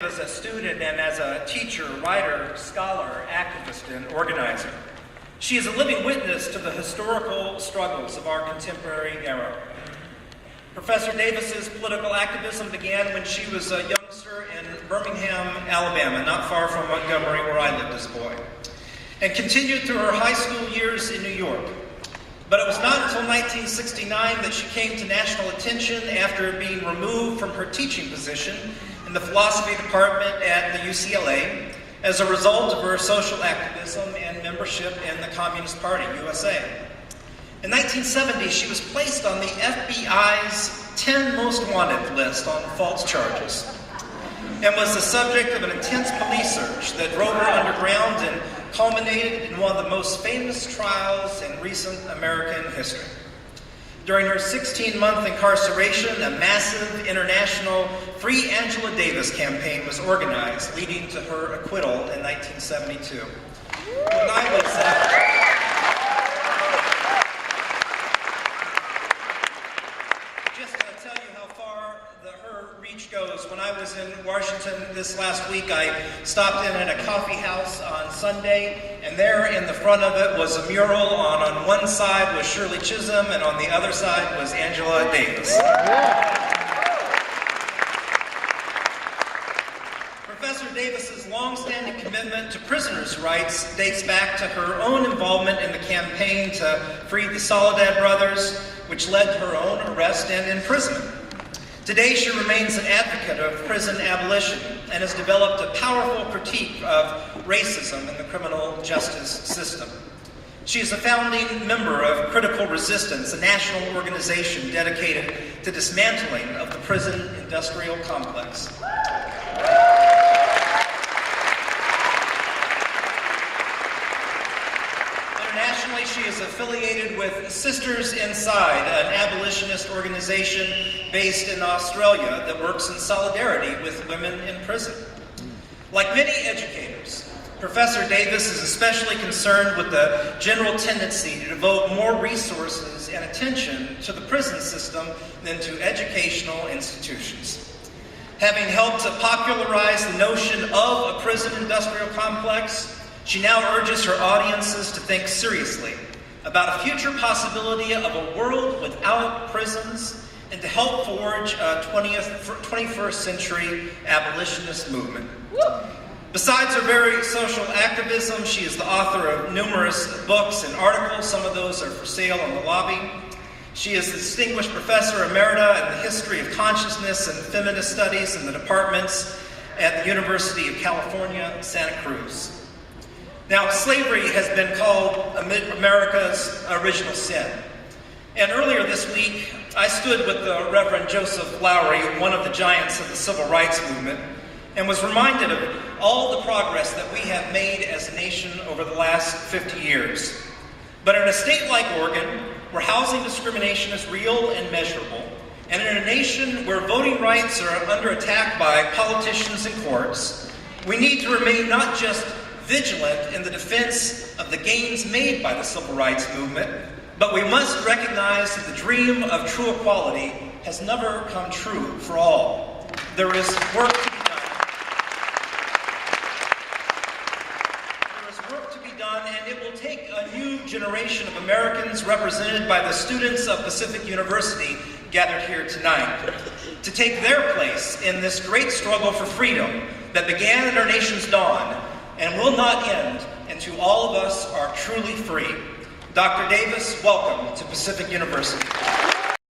As a student and as a teacher, writer, scholar, activist, and organizer. She is a living witness to the historical struggles of our contemporary era. Professor Davis's political activism began when she was a youngster in Birmingham, Alabama, not far from Montgomery, where I lived as a boy, and continued through her high school years in New York. But it was not until 1969 that she came to national attention after being removed from her teaching position in the philosophy department at the UCLA as a result of her social activism and membership in the Communist Party, USA. In 1970, she was placed on the FBI's 10 most wanted list on false charges and was the subject of an intense police search that drove her underground and culminated in one of the most famous trials in recent American history. During her 16-month incarceration, a massive international Free Angela Davis campaign was organized, leading to her acquittal in 1972. When I was just to tell you how far her reach goes, when I was in Washington this last week, I stopped in at a coffee house on Sunday, and there in the front of it was a mural. On one side was Shirley Chisholm, and on the other side was Angela Davis. Professor Davis's long-standing commitment to prisoners' rights dates back to her own involvement in the campaign to free the Soledad brothers, which led to her own arrest and imprisonment. Today, she remains an advocate of prison abolition and has developed a powerful critique of racism in the criminal justice system. She is a founding member of Critical Resistance, a national organization dedicated to dismantling of the prison industrial complex. Internationally, she is affiliated with Sisters Inside, an abolitionist organization based in Australia that works in solidarity with women in prison. Like many educators, Professor Davis is especially concerned with the general tendency to devote more resources and attention to the prison system than to educational institutions. Having helped to popularize the notion of a prison industrial complex, she now urges her audiences to think seriously about a future possibility of a world without prisons and to help forge a 21st century abolitionist movement. Besides her very social activism, she is the author of numerous books and articles. Some of those are for sale in the lobby. She is the Distinguished Professor Emerita in the History of Consciousness and Feminist Studies in the departments at the University of California, Santa Cruz. Now, slavery has been called America's original sin. And earlier this week, I stood with the Reverend Joseph Lowery, one of the giants of the civil rights movement, and was reminded of all the progress that we have made as a nation over the last 50 years. But in a state like Oregon, where housing discrimination is real and measurable, and in a nation where voting rights are under attack by politicians and courts, we need to remain not just vigilant in the defense of the gains made by the civil rights movement, but we must recognize that the dream of true equality has never come true for all. There is work to be done. There is work to be done, and it will take a new generation of Americans represented by the students of Pacific University gathered here tonight to take their place in this great struggle for freedom that began at our nation's dawn and will not end until all of us are truly free. Dr. Davis, welcome to Pacific University.